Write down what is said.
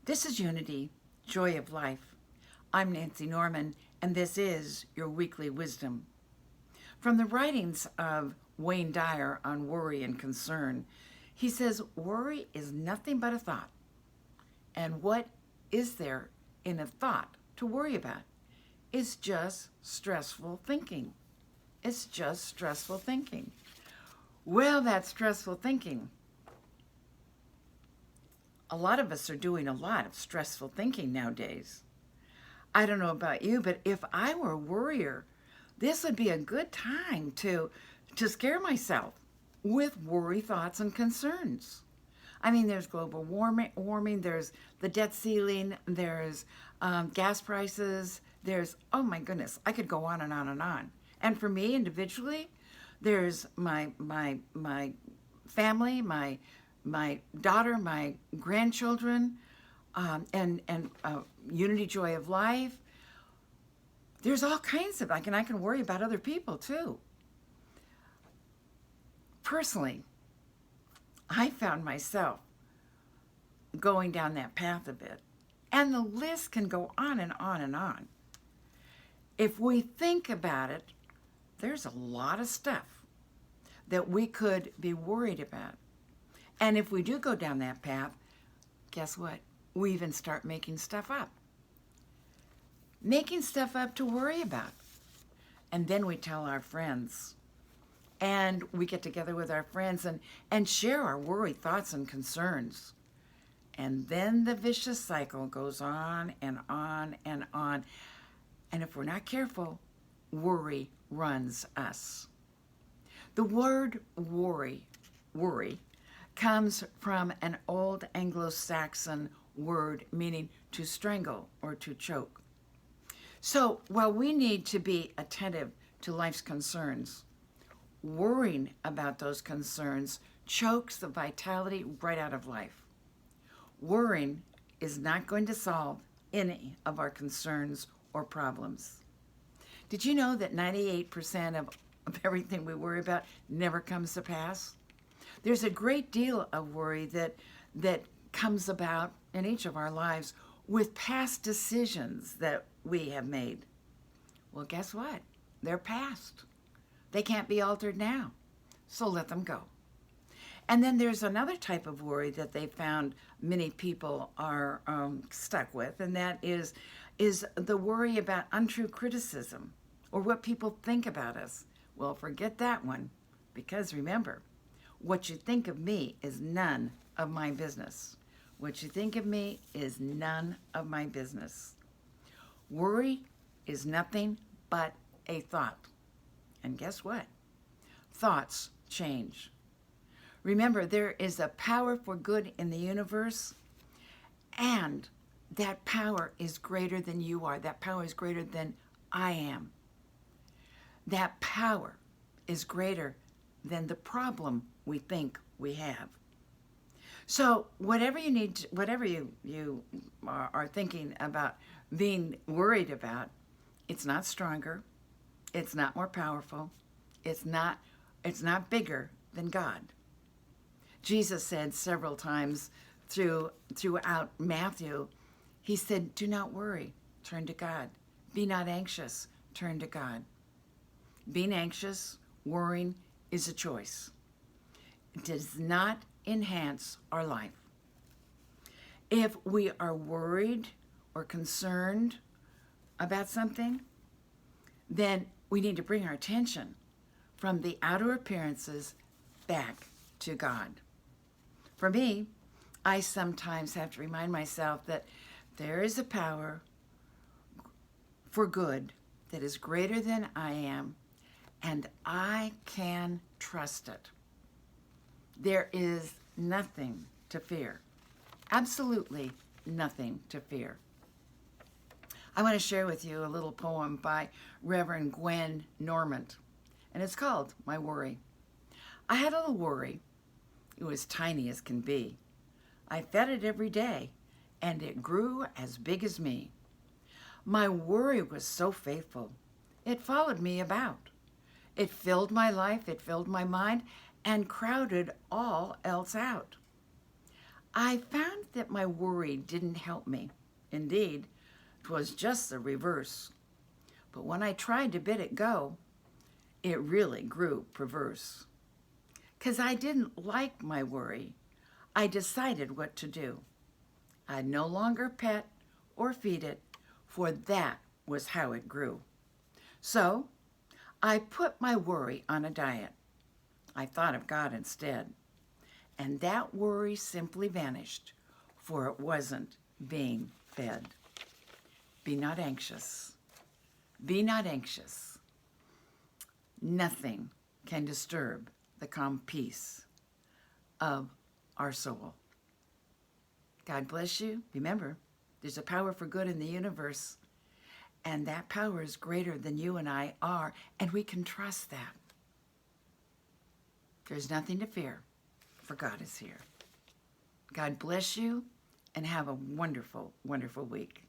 This is Unity, Joy of Life. I'm Nancy Norman, and this is your weekly wisdom. From the writings of Wayne Dyer on worry and concern, he says, worry is nothing but a thought. And what is there in a thought to worry about? It's just stressful thinking. It's just stressful thinking. Well, that's stressful thinking. A lot of us are doing a lot of stressful thinking nowadays. I don't know about you, but if I were a worrier, this would be a good time to scare myself with worry thoughts and concerns. I mean, there's global warming, there's the debt ceiling, there's gas prices, there's, oh my goodness, I could go on and on and on. And for me individually, there's my family, my daughter, my grandchildren, and Unity Joy of Life. There's all kinds of, I can worry about other people too. Personally, I found myself going down that path a bit. And the list can go on and on and on. If we think about it, there's a lot of stuff that we could be worried about. And if we do go down that path, guess what? We even start making stuff up. Making stuff up to worry about. And then we tell our friends. And we get together with our friends and share our worry thoughts and concerns. And then the vicious cycle goes on and on and on. And if we're not careful, worry runs us. The word worry, comes from an old Anglo-Saxon word meaning to strangle or to choke. So while we need to be attentive to life's concerns, worrying about those concerns chokes the vitality right out of life. Worrying is not going to solve any of our concerns or problems. Did you know that 98% of everything we worry about never comes to pass? There's a great deal of worry that comes about in each of our lives with past decisions that we have made. Well, guess what? They're past. They can't be altered now, so let them go. And then there's another type of worry that they found many people are stuck with, and that is the worry about untrue criticism or what people think about us. Well, forget that one, because remember, what you think of me is none of my business. What you think of me is none of my business. Worry is nothing but a thought. And guess what? Thoughts change. Remember, there is a power for good in the universe, and that power is greater than you are. That power is greater than I am. That power is greater than the problem we think we have. So whatever you need to, whatever you are thinking about being worried about, it's not stronger, it's not more powerful, it's not bigger than God. Jesus said several times throughout Matthew, he said, do not worry, turn to God. Be not anxious, turn to God. Being anxious, worrying is a choice. It does not enhance our life. If we are worried or concerned about something, then we need to bring our attention from the outer appearances back to God. For me, I sometimes have to remind myself that there is a power for good that is greater than I am, and I can trust it. There is nothing to fear. Absolutely nothing to fear. I want to share with you a little poem by Reverend Gwen Normand, and it's called My Worry. I had a little worry. It was tiny as can be. I fed it every day, and it grew as big as me. My worry was so faithful. It followed me about. It filled my life, it filled my mind, and crowded all else out. I found that my worry didn't help me. Indeed, 'twas just the reverse. But when I tried to bid it go, it really grew perverse. 'Cause I didn't like my worry, I decided what to do. I'd no longer pet or feed it, for that was how it grew. So I put my worry on a diet. I thought of God instead, and that worry simply vanished, for it wasn't being fed. Be not anxious. Be not anxious. Nothing can disturb the calm peace of our soul. God bless you. Remember, there's a power for good in the universe, and that power is greater than you and I are, and we can trust that. There's nothing to fear, for God is here. God bless you, and have a wonderful, wonderful week.